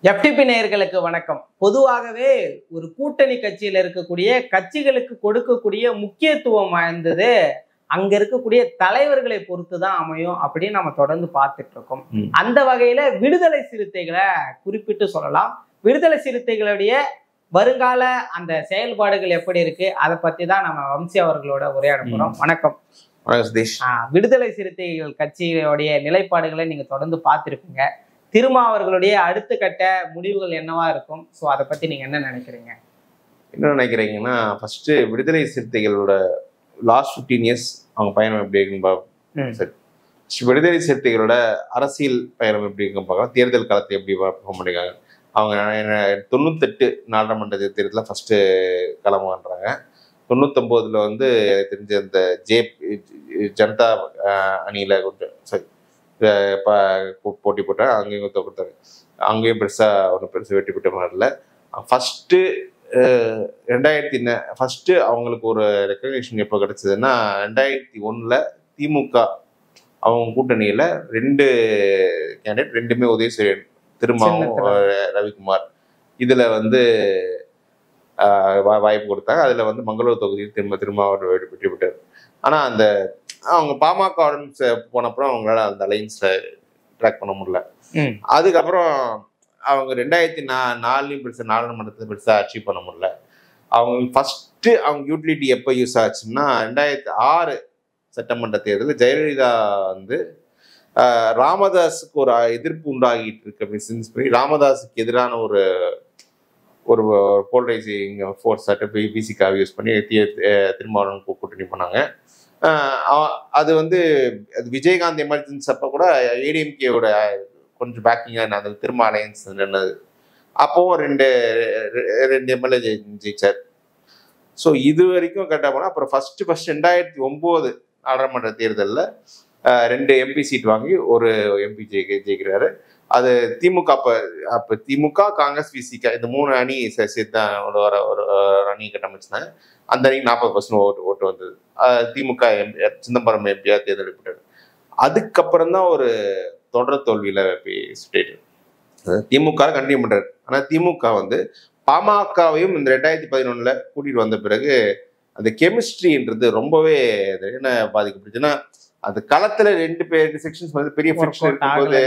FTP நேயர்களுக்கு வணக்கம். பொதுவாகவே ஒரு கூட்டணி கட்சியில இருக்கக்கூடிய கட்சிகளுக்கு கொடுக்கக்கூடிய முக்கியத்துவம் வாய்ந்தது அங்க இருக்கக்கூடிய தலைவர்களை பொறுத்து தான் அமையும் அப்படின்னு நம்ம தொடர்ந்து பார்த்துட்டு இருக்கோம். அந்த வகையில விடுதலை சிறுத்தைகளை குறிப்பிட்டு சொல்லலாம். விடுதலை சிறுத்தைகளுடைய வருங்கால அந்த செயல்பாடுகள் எப்படி இருக்கு அதை பத்தி தான் நம்ம வம்சி அவர்களோட உரையாட போறோம். வணக்கம். விடுதலை சிறுத்தைகள் கட்சியோடைய நிலைப்பாடுகளை நீங்க தொடர்ந்து பார்த்திருப்பீங்க. திருமாவர்களுடைய அடுத்த கட்ட முடிவுகள் என்னவா இருக்கும்? ஸோ அதை பத்தி நீங்க என்ன நினைக்கிறீங்க? என்ன நினைக்கிறீங்கன்னா, ஃபர்ஸ்ட் விடுதலை சிறுத்தைகளோட லாஸ்ட் 15 இயர்ஸ் அவங்க பயணம் எப்படி இருக்குன்னு சரி, விடுதலை சிறுத்தைகளோட அரசியல் பயணம் எப்படி இருக்குன்னு பார்க்கலாம். தேர்தல் காலத்தை எப்படி பர்ஃபார்ம் பண்ணிருக்காங்க. அவங்க 98 நாடாளுமன்ற தேர்தலில் ஃபர்ஸ்ட் களமாடுறாங்க. 99 வந்து தெரிஞ்ச அந்த ஜனதா அணியில கொஞ்சம் சரி போட்டி போட்டாங்க. அங்கேயும் தோற்றாங்க. அங்கேயும் பெருசா வெட்டி போட்ட மாதிரி இல்லை. ஃபர்ஸ்ட்டு 2000 ஃபர்ஸ்ட் அவங்களுக்கு ஒரு ரெக்கக்னிஷன் எப்போ கிடைச்சதுன்னா 2001 திமுக அவங்க கூட்டணியில 2 கேண்டிடேட், 2மே உதயசூரியன், திருமாவும் ரவிக்குமார் இதுல வந்து வாய்ப்பு கொடுத்தாங்க. அதுல வந்து மங்களூர் தொகுதியில் திரும்ப அவர் வெற்றி பெற்றார். ஆனா அந்த அவங்க பாமகவுடன் போனப்புறம் அவங்களால அந்த அலைன்ஸை ட்ராக் பண்ண முடியல. அதுக்கப்புறம் அவங்க 2004 பெருசா நாடாளுமன்றத்தில் பெருசா அச்சீவ் பண்ண முடியல. அவங்க ஃபர்ஸ்ட் அவங்க யூட்டிலிட்டி எப்போ யூஸ் ஆச்சுன்னா 2006 சட்டமன்ற தேர்தலில் ஜெயலலிதா வந்து ராமதாஸுக்கு ஒரு எதிர்ப்பு உண்டாகிட்டு இருக்கு அப்படின்னு சென்ஸ் பண்ணி ராமதாஸுக்கு எதிரான ஒரு போலரைசிங் ஃபோர்ஸ் பிசிக்காக யூஸ் பண்ணி திருமாவளவன் கூட்டணி பண்ணாங்க. அது வந்து அது விஜயகாந்த் எமர்ஜென்சி அப்போ கூட ஏடிஎம்கேவோட கொஞ்சம் பேக்கிங்காக அந்த திரும்ப அலையன்ஸ் நின்னது. அப்போவும் 2 எம்எல்ஏ ஜெயிச்சார். ஸோ இது வரைக்கும் கேட்டால் போனால் அப்புறம் ஃபர்ஸ்ட் 2009 நாடாளுமன்ற தேர்தலில் 2 எம்பி சீட் வாங்கி ஒரு எம்பி ஜெயிக்கிறாரு. அது திமுக அப்போ திமுக, காங்கிரஸ், விசிக இந்த 3 அணி சேர்த்து ஒரு அணி கட்டமைச்சினாங்க. அந்த அணிக்கு 40% ஓட்டு வந்தது. திமுக சிதம்பரம் எம்பியா தேர்ந்தெடுக்கப்பட்டார். அதுக்கப்புறம் தான் ஒரு தொடர் தோல்வியில ஸ்டேட் திமுக கண்டினியூ பண்றாரு. ஆனா திமுக வந்து பாமகவையும் இந்த 2011 கூட்டிட்டு வந்த பிறகு அந்த கெமிஸ்ட்ரின்றது ரொம்பவே என்ன பாதிக்கப்படுச்சுன்னா, அந்த களத்துல 2 செக்ஷன்ஸ் வந்து பெரிய ஃபிக்ஷன் இருக்கும்போது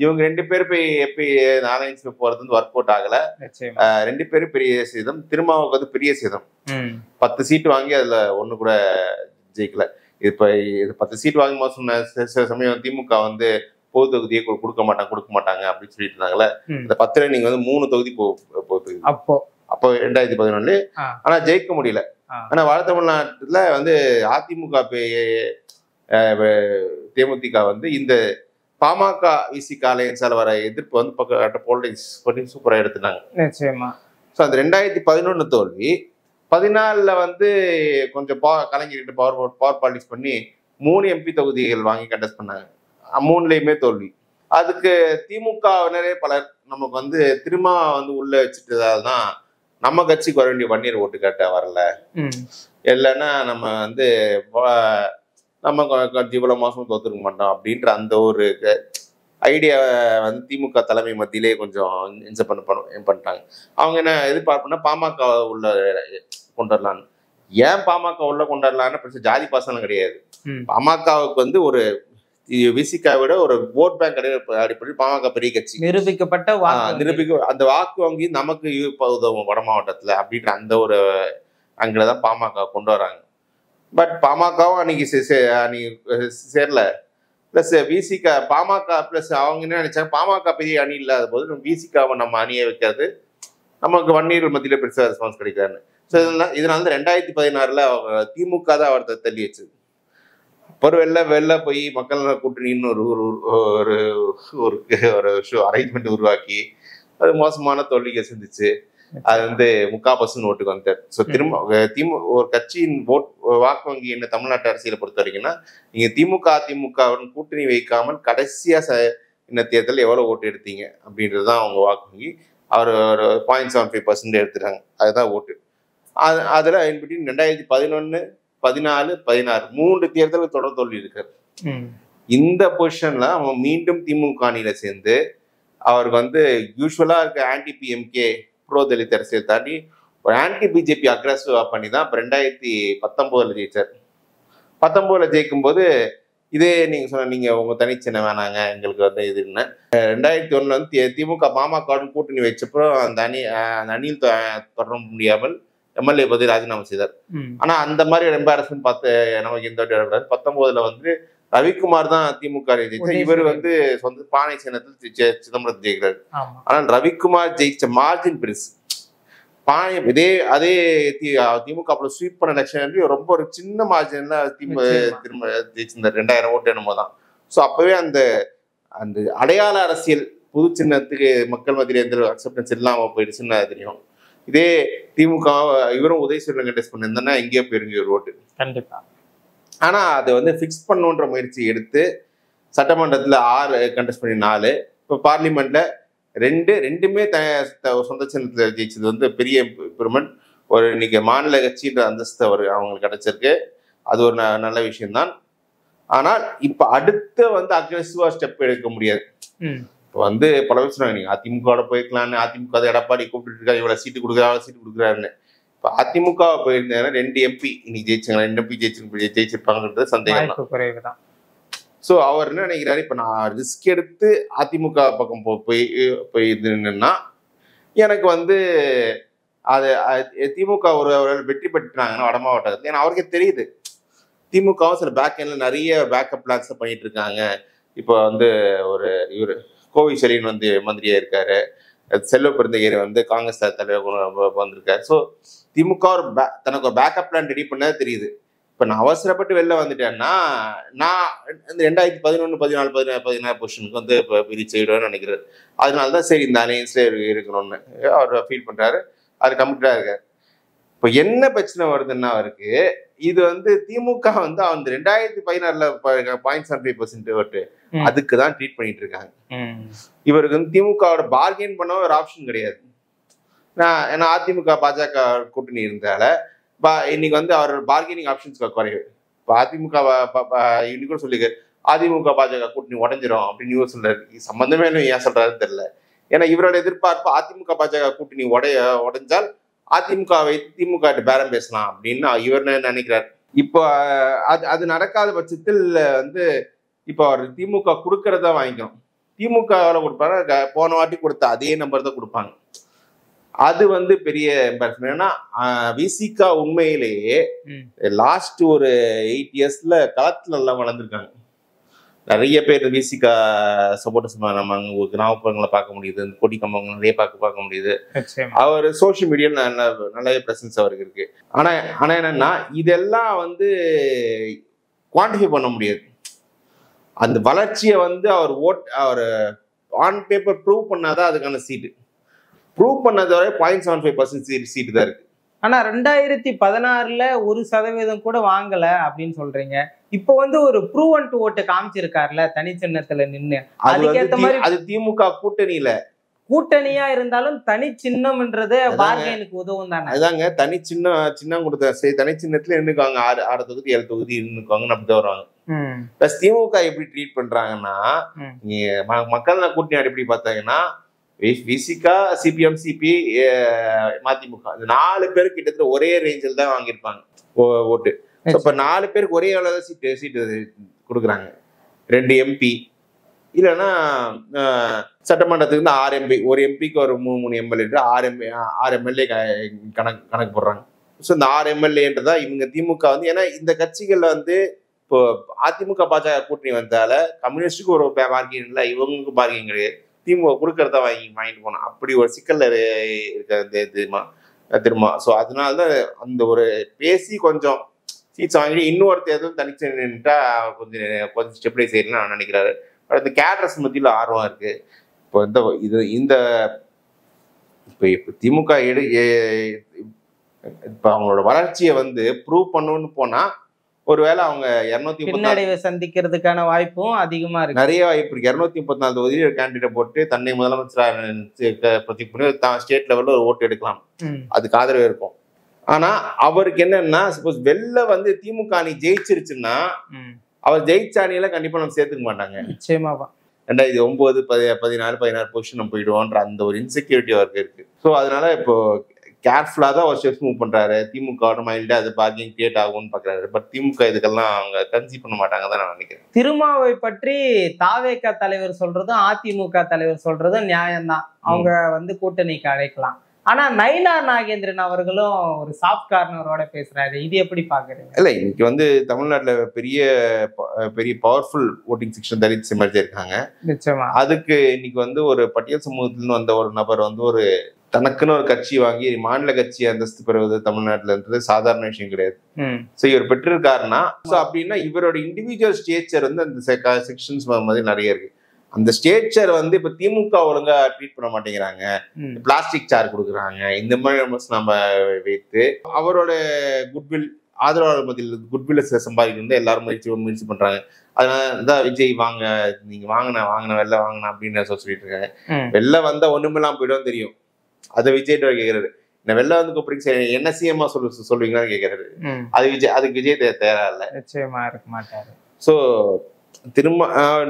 இவங்க 2 பேர் போய் அலைன்ஸ் போறது வந்து ஒர்க் அவுட் ஆகல. 2 பேரும் பெரிய சேதம். திருமாவுக்கு வந்து பெரிய சேதம். 10 சீட் வாங்கி அதுல 1 கூட ஜெயிக்கல. இப்ப 10 சீட் வாங்கி சொன்ன சமயம் திமுக வந்து பொது தொகுதியை கொடுக்க மாட்டாங்க அப்படின்னு சொல்லிட்டு இருந்தாங்கல்ல. இந்த 10ல நீங்க வந்து 3 தொகுதி போகுது அப்போ 2011. ஆனா ஜெயிக்க முடியல. ஆனா வட தமிழ்நாட்டுல வந்து அதிமுக தேமுதிக வந்து இந்த பாமக விசிக அலையன்ஸால வர எதிர்ப்பு வந்து போலரைஸ் பண்ணி சூப்பரா எடுத்துட்டாங்க. நிச்சயமா. ஸோ அந்த 2011 தோல்வி 14 வந்து கொஞ்சம் கலைஞர்கிட்ட பவர் பாலிடிக்ஸ் பண்ணி 3 எம்பி தொகுதிகள் வாங்கி கண்டெஸ்ட் பண்ணாங்க. 3லையுமே தோல்வி. அதுக்கு திமுகவினரே பலர் நமக்கு வந்து திரும்ப வந்து உள்ள வச்சுட்டதால்தான் நம்ம கட்சிக்கு வர வேண்டிய வன்னியர் ஓட்டு கேட்ட வரல, இல்லைன்னா நம்ம வந்து நம்ம இவ்வளவு மாசமும் தோத்துருக்க மாட்டோம் அப்படின்ற அந்த ஒரு ஐடியா வந்து திமுக தலைமை மத்தியிலே கொஞ்சம் இன்செப்ட் பண்ணிட்டாங்க. அவங்க என்ன எதிர்பார்ப்புன்னா பாமக உள்ள கொண்டு வரலான்னு. ஏன் பாமக உள்ள கொண்டு வரலான்னு பெருசா ஜாதி பாசனம் கிடையாது. பாமகவுக்கு வந்து ஒரு விசிகாவிட ஒரு ஓட் பேங்க் அடிப்படையில் பாமக பெரிய கட்சி, நிரூபிக்க அந்த வாக்கு வங்கி நமக்கு உதவும் வட மாவட்டத்துல அப்படின்ற அந்த ஒரு அங்கதான் பாமக கொண்டு வராங்க. பட் பாமகவும் அன்னைக்கு சேரல. பிளஸ் விசிக பாமக பிளஸ் அவங்க என்ன நினைச்சாங்க, பாமக பெரிய அணி இல்லாத போது நம்ம விசிகாவை நம்ம அணியை வைக்கிறது நமக்கு வன்னியர்கள் மத்தியில பெருசா ரெஸ்பான்ஸ் கிடைக்காதுன்னு. ஸோ இதனால 2016 அவங்க திமுக தான் அவர்த்த தள்ளி வச்சது. அப்புறம் வெளில போய் மக்கள் கூட்டணின்னு ஒரு அரேஞ்ச்மெண்ட் உருவாக்கி அது மோசமான தோல்வியை சந்திச்சு அது வந்து 3/4% ஓட்டுக்கு வந்துட்டார். ஸோ திரும்ப ஒரு கட்சியின் வாக்கு வங்கி என்ன தமிழ்நாட்டு அரசியலை பொறுத்த வரைக்கும்னா, நீங்க திமுக கூட்டணி வைக்காமல் கடைசியா இந்த தேர்தல் எவ்வளவு ஓட்டு எடுத்தீங்க அப்படின்றதுதான் அவங்க வாக்கு வங்கி. அவர் ஒரு 0.75% எடுத்துட்டாங்க. அதுதான் ஓட்டு. அதுல இன்பிட்வீன் 2011, 14, 16 3 தேர்தல் தொடர் தோல்வி இருக்காரு. இந்த பொசிஷன்ல அவன் மீண்டும் திமுக அணியில சேர்ந்து அவருக்கு வந்து யூஸ்வலா இருக்க ஆன்டி பிஎம்கே ப்ரோ தலித் அரசியல் தாண்டி ஒரு ஆன்டி பிஜேபி அக்ரஸிவா பண்ணி தான் இப்போ 2019 ஜெயிச்சார். 19 ஜெயிக்கும் போது இதே நீங்க சொன்ன நீங்க உங்க தனிச்சின்ன வேணாங்க எங்களுக்கு வந்து இதுன்னு 2001 வந்து திமுக பாமகவுடன் கூட்டணி வச்சப்போ அந்த அணியில் தொடர முடியாமல் எம்எல்ஏ பதவி ராஜினாமா செய்தார். ஆனா அந்த மாதிரி எம்பாரஸ்மெண்ட் பார்த்து நமக்கு எந்த வாட்டி 19 வந்து ரவிக்குமார் தான் திமுக ஜெயிச்சார். இவர் வந்து சொந்த பானை சின்னத்தில் சிதம்பரம் ஜெயிக்கிறார். ஆனால் ரவிக்குமார் ஜெயிச்ச மார்ஜின் பெருசு. அதே திமுக அப்புறம் ஸ்வீப் பண்ண எலெக்ஷன் ரொம்ப ஒரு சின்ன மார்ஜின்ல திரும்ப ஜெயிச்சிருந்தார். 2000 ஓட்டு என்னமோ தான். ஸோ அப்பவே அந்த அந்த அடையாள அரசியல் புது சின்னத்துக்கு மக்கள் மத்தியில் எந்த அக்செப்டன்ஸ் இல்லாம போயிடுச்சுன்னு தெரியும். இதே திமுக இவரும் உதயசூரியன் கண்டெஸ்ட் பண்ணியிருந்தா எங்கேயோ போயிருங்க ஒரு ஓட்டு கண்டிப்பா. ஆனா அதை வந்து ஃபிக்ஸ் பண்ணுன்ற முயற்சி எடுத்து சட்டமன்றத்துல 6 கண்டெஸ்ட் பண்ணி 4, இப்போ பார்லிமெண்ட்ல ரெண்டுமே சொந்த சின்னத்துல ஜெயிச்சது வந்து பெரிய இம்ப்ரூவ்மெண்ட். ஒரு இன்னைக்கு மாநில கட்சின்ற அந்தஸ்து அவங்களுக்கு கிடைச்சிருக்கு. அது ஒரு நல்ல விஷயம்தான். ஆனால் இப்ப அடுத்த வந்து அக்ரெசிவா ஸ்டெப் எடுக்க முடியாது. இப்போ வந்து பல பேர் சொன்னாங்க நீங்க அதிமுக போயிருக்கலாம்னு. அதிமுக எடப்பாடி கூப்பிட்டு இருக்கா, இவ்வளவு சீட்டு கொடுக்குறாருன்னு. இப்போ அதிமுக போயிருந்தாங்கன்னா 2 எம்பி இன்னைக்கு ஜெயிச்சாங்க. 2 எம்பி ஜெயிச்சிருப்பாங்கன்றது சந்தேகம் தான். ஸோ அவர் என்ன நினைக்கிறாரு, இப்போ நான் ரிஸ்க் எடுத்து அதிமுக பக்கம் போய் நின்னா எனக்கு வந்து அது திமுக ஒரு வெற்றி பெற்றாங்கன்னா வட மாவட்டத்தில், ஏன்னா அவருக்கே தெரியுது திமுகவும் சில பேக் எண்ட்ல நிறைய பேக்கப் பிளான்ஸ் பண்ணிட்டு இருக்காங்க. இப்போ வந்து இவர் கோவிச்செலின் வந்து மந்திரியா இருக்காரு, செல்வ பெருந்தகையர் வந்து காங்கிரஸ் தலைவர் வந்திருக்காரு. ஸோ திமுக தனக்கு ஒரு பேக்கப் பிளான் ரெடி பண்ணது தெரியுது. இப்போ நான் அவசரப்பட்டு வெளில வந்துட்டேன்னா நான் இந்த 2011, 14, 16 பொசிஷனுக்கு வந்து இப்போ பிரிச்சுடுவேன்னு நினைக்கிறாரு. அதனாலதான் சரி இந்த அலையன்ஸ்ல இருக்கணும்னு அவர் ஃபீல் பண்றாரு. அது கமிட்டடா இருக்காரு. இப்போ என்ன பிரச்சனை வருதுன்னா அவருக்கு இது வந்து திமுக வந்து அந்த 2016 0.75% ஓட்டு அதுக்கு தான் ட்ரீட் பண்ணிட்டு இருக்காங்க. இவருக்கு வந்து திமுகவோட பார்கெயின் பண்ண ஒரு ஆப்ஷன் கிடையாது. ஏன்னா அதிமுக பாஜக கூட்டணி இருந்தால இன்னைக்கு வந்து அவர் பார்கெனிங் ஆப்ஷன்ஸ் குறைவு. இப்போ அதிமுக இன்னைக்கு கூட சொல்லிக்க அதிமுக பாஜக கூட்டணி உடஞ்சிரும் அப்படின்னு இவர் சொல்றாரு. சம்பந்தமே ஏன் சொல்றாருன்னு தெரியல. ஏன்னா இவரோட எதிர்பார்ப்பு அதிமுக பாஜக கூட்டணி உடைஞ்சால் அதிமுகவை திமுக பேரம் பேசலாம் அப்படின்னு இவர் நினைக்கிறார். இப்போ அது நடக்காத பட்சத்தில் வந்து இப்போ அவர் திமுக கொடுக்கறதா வாங்கிக்கணும். திமுக கொடுப்பாரு, போன வாட்டி கொடுத்த அதே நம்பர் தான் கொடுப்பாங்க. அது வந்து பெரிய எம்பாரஸ்மெண்ட். ஏன்னா விசிகா உண்மையிலேயே லாஸ்ட் ஒரு 8 இயர்ஸ்ல களத்துல எல்லாம் வளர்ந்துருக்காங்க. நிறைய பேர் விசிகா சப்போர்ட்டர்ஸ் நம்ம கிராமப்புறங்களை பார்க்க முடியுது, கொடி கம்பங்கள் நிறைய பார்க்க முடியுது. அவர் சோசியல் மீடியால நல்ல பிரசன்ஸ் அவருக்கு இருக்கு. ஆனா என்னன்னா இதெல்லாம் வந்து குவான்டிஃபை பண்ண முடியாது. அந்த வளர்ச்சியை வந்து அவர் ஆன் பேப்பர் ப்ரூவ் பண்ணாதான் அதுக்கான சீட்டு. ப்ரூவ் பண்ணது வரை 0.75% சீட்டு தான் இருக்கு. ஆனா 2016 1% கூட வாங்கல அப்படின்னு சொல்றீங்க. இப்போ வந்து ஒரு ப்ரூவன் டு ஓட்டு காமிச்சிருக்காருல தனி சின்னத்துல நின்னு. அதுக்கேத்த மாதிரி அது திமுக கூட்டணியா இருந்தாலும் தனி சின்னம்ன்றது பார்கெனுக்கு உதவும் தானே. அதாங்க தனி சின்னம் கொடுத்த தனி சின்னத்துல நின்னுக்குவாங்க. 6 தொகுதி 7 தொகுதி நின்னுக்குவாங்க, அப்படிதான் வருவாங்க. பிளஸ் திமுக எப்படி ட்ரீட் பண்றாங்கன்னா மக்கள் கூட்டணி எப்படி பார்த்தாங்கன்னா விசிகா, சிபிஎம், சிபி, மதிமுக இந்த 4 பேர் கிட்டத்தட்ட ஒரே ரேஞ்சில் தான் வாங்கியிருப்பாங்க ஓட்டு. இப்ப 4 பேருக்கு ஒரே அளவுதான் சீட்டு கொடுக்குறாங்க. 2 எம்பி இல்லைன்னா சட்டமன்றத்துக்கு வந்து 6 எம்பி, ஒரு எம்பிக்கு ஒரு 3 எம்எல்ஏ 6 எம்எல்ஏ கணக்கு போடுறாங்க. ஸோ இந்த 6 எம்எல்ஏன்றதா இவங்க திமுக வந்து, ஏன்னா இந்த கட்சிகள்ல வந்து இப்போ அதிமுக பாஜக கூட்டணி வந்தால கம்யூனிஸ்டுக்கு ஒரு பார்க்கிங் இல்லை, இவங்களுக்கு பார்க்கிங் கிடையாது. திமுக கொடுக்கறத வாங்கிட்டு போனோம். அப்படி ஒரு சிக்கல்ல இருக்க திரும்ப. ஸோ அதனாலதான் அந்த ஒரு பேசி கொஞ்சம் சீட்ஸ் வாங்கிட்டு இன்னொரு தேர்தல் தனிச்சு நின்றுட்டா கொஞ்சம் ஸ்டெபிலைஸ் ஆயிடுன்னு நான் நினைக்கிறாரு. இந்த கேட்ரஸ் மத்தியில் ஆர்வம் இருக்கு. இப்போ இப்போ திமுக இப்போ அவங்களோட வளர்ச்சியை வந்து ப்ரூவ் பண்ணணும்னு போனா ஒருவேளை அவங்க 234 சந்திக்கிறதுக்கான வாய்ப்பும் அதிகமா இருக்கு. நிறைய வாய்ப்பு இருக்கு. 234 தொகுதியில் ஒரு கேண்டிடேட் போட்டு தன்னை முதலமைச்சராக ப்ரொஜெக்ட் பண்ணி ஸ்டேட் லெவல்ல ஒரு ஓட்டு எடுக்கலாம். அதுக்கு ஆதரவு இருக்கும். ஆனா அவருக்கு என்னன்னா சப்போஸ் வெளில வந்து திமுக அணி ஜெயிச்சிருச்சுன்னா அவர் ஜெயிச்ச அணியில கண்டிப்பா நம்ம சேர்த்துக்க மாட்டாங்க. நிச்சயமாவா 2009 14 பொசிஷன் நம்ம போயிடுவோன்ற அந்த ஒரு இன்செக்யூரிட்டி அவருக்கு இருக்கு. ஸோ அதனால இப்போ கேர்ஃபுல்லாக தான் ஒரு ஸ்டெப்ஸ் மூவ் பண்றாரு. திமுக மைண்ட்ல அது பார்க்கிங் கிரியேட் ஆகும்னு பாக்குறாரு. பட் திமுக இதுக்கெல்லாம் அவங்க கன்சிடர் பண்ண மாட்டாங்க தான் நான் நினைக்கிறேன். திருமாவை பற்றி தாவேக தலைவர் சொல்றதும் அதிமுக தலைவர் சொல்றதும் நியாயம்தான். அவங்க வந்து கூட்டணிக்கு அழைக்கலாம். ஆனா நயினார் நாகேந்திரன் அவர்களும் ஒரு சாஃப்ட் கார்னரோட பேசுறாரு. இது எப்படி பாக்குறீங்க? இல்ல, இன்னைக்கு வந்து தமிழ்நாட்டுல பெரிய பவர்ஃபுல் ஓட்டிங் செக்ஷன் தலித் எமர்ஜி இருக்காங்க. நிச்சயமா. அதுக்கு இன்னைக்கு வந்து ஒரு பட்டியல் சமூகத்திலிருந்து வந்த ஒரு நபர் வந்து ஒரு தனக்குன்னு ஒரு கட்சி வாங்கி மாநில கட்சி அந்தஸ்து பெறுவது தமிழ்நாட்டுலன்றது சாதாரண விஷயம் கிடையாது. ஸோ இவர் பெற்றிருக்காருன்னா அப்படின்னா இவரோட இண்டிவிஜுவல் ஸ்டேச்சர் வந்து அந்த செக்ஷன்ஸ் மாதிரி நிறைய இருக்கு. அந்த ஸ்டேச்சர் வந்து இப்ப திமுக ஒழுங்கா ட்ரீட் பண்ண மாட்டேங்கிறாங்க, பிளாஸ்டிக் சேர் கொடுக்குறாங்க, இந்த மாதிரி நம்ம வைத்து அவரோட குட்வில் ஆதரவாளர் மத்தியில் குட்வில் சம்பாதிக்கணும் எல்லாரும் முயற்சி பண்றாங்க. அதனாலதான் விஜய் வாங்க, நீங்க வாங்கின வெளில வாங்கின அப்படின்னு சொல்லிட்டு இருக்காங்க. வெளில வந்தா ஒண்ணுமெல்லாம் போயிடும் தெரியும். அதை விஜய் கேட்கிறாரு, நான் வெளில வந்து கூப்பிடுங்க என்ன சிஎம்மா சொல்லுவீங்களான்னு கேட்கிறாரு. அதுக்கு விஜய் தயாரா இல்லை, நிச்சயமா இருக்க மாட்டாரு. ஸோ திரும்ப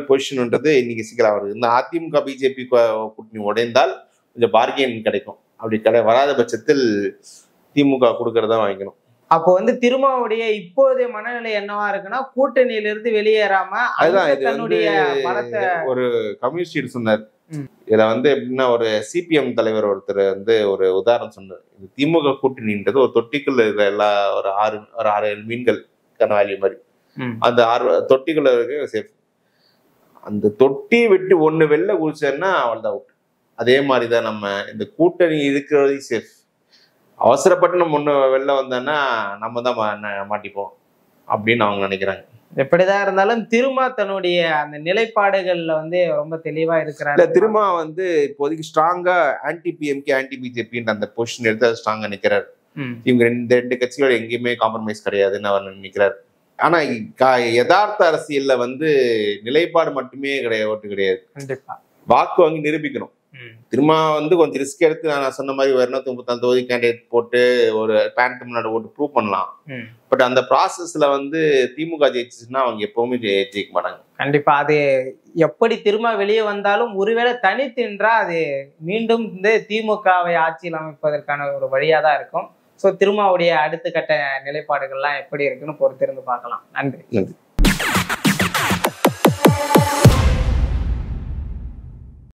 பொசிஷன்ன்றது இன்னைக்கு சிக்கலா வருது. இந்த அதிமுக பிஜேபி கூட்டணி உடைந்தால் கொஞ்சம் பார்கெயின் கிடைக்கும். அப்படி வராத பட்சத்தில் திமுக கொடுக்கறதா வாங்கிக்கணும். அப்போ வந்து திருமாவுடைய இப்போதைய மனநிலை என்னவா இருக்குன்னா, கூட்டணியிலிருந்து வெளியேறாம அதுதான் இது வந்து ஒரு கம்யூனிஸ்ட் சொன்னார். இதுல வந்து எப்படின்னா ஒரு சிபிஎம் தலைவர் ஒருத்தர் வந்து ஒரு உதாரணம் சொன்னார். இது திமுக கூட்டணின்றது ஒரு தொட்டிக்குள்ள இருக்கிற எல்லா ஒரு 6-7 மீன்கள் கனவாலி மாதிரி. அந்த 6 தொட்டிக்குள்ள இருக்கு சேஃப். அந்த தொட்டியை விட்டு ஒண்ணு வெளில குடிச்சேன்னா அவள்தான் அவுட். அதே மாதிரிதான் நம்ம இந்த கூட்டணி இருக்கிறது சேஃப். அவசரப்பட்டு நம்ம ஒண்ணு வெளில வந்தோன்னா நம்ம தான் மாட்டிப்போம் அப்படின்னு அவங்க நினைக்கிறாங்க. எப்படிதான் இருந்தாலும் திருமா தன்னுடைய அந்த நிலைப்பாடுகள்ல வந்து ரொம்ப தெளிவா இருக்கிறாரு. திருமா வந்து இப்போதைக்கு ஸ்ட்ராங்கா ஆன்டி பிஎம்கே ஆன்டி பிஜேபின்ற அந்த பொசிஷன் எடுத்து ஸ்ட்ராங்கா நிக்கிறாரு. இவங்க ரெண்டு கட்சிகளோட எங்கேயுமே காம்ப்ரமைஸ் கிடையாதுன்னு அவர் நினைக்கிறாரு. ஆனா யதார்த்த அரசியல்ல வந்து நிலைப்பாடு மட்டுமே ஓட்டு கிடையாது. கண்டிப்பா வாக்கு வாங்கி நிரூபிக்கணும். திரும்ப வந்து கொஞ்சம் ரிஸ்க் எடுத்து நான் சொன்ன மாதிரி 234 தொகுதி கேண்டிடேட் போட்டு ஒரு பேன் தமிழ்நாடு ஓட்டு ப்ரூவ் பண்ணலாம். பட் அந்த ப்ராசஸ்ல வந்து திமுக ஜெயிச்சுன்னா அவங்க எப்பவுமே ஜெயிக்க மாட்டாங்க. கண்டிப்பா அது எப்படி திரும்ப வெளியே வந்தாலும் ஒருவேளை தனித்தின்றா அது மீண்டும் இந்த திமுகவை ஆட்சியில் அமைப்பதற்கான ஒரு வழியா தான் இருக்கும். ஸோ திருமாவுடைய அடுத்த கட்ட நிலைப்பாடுகள்லாம் எப்படி இருக்குன்னு பொறுத்திருந்து பார்க்கலாம். நன்றி.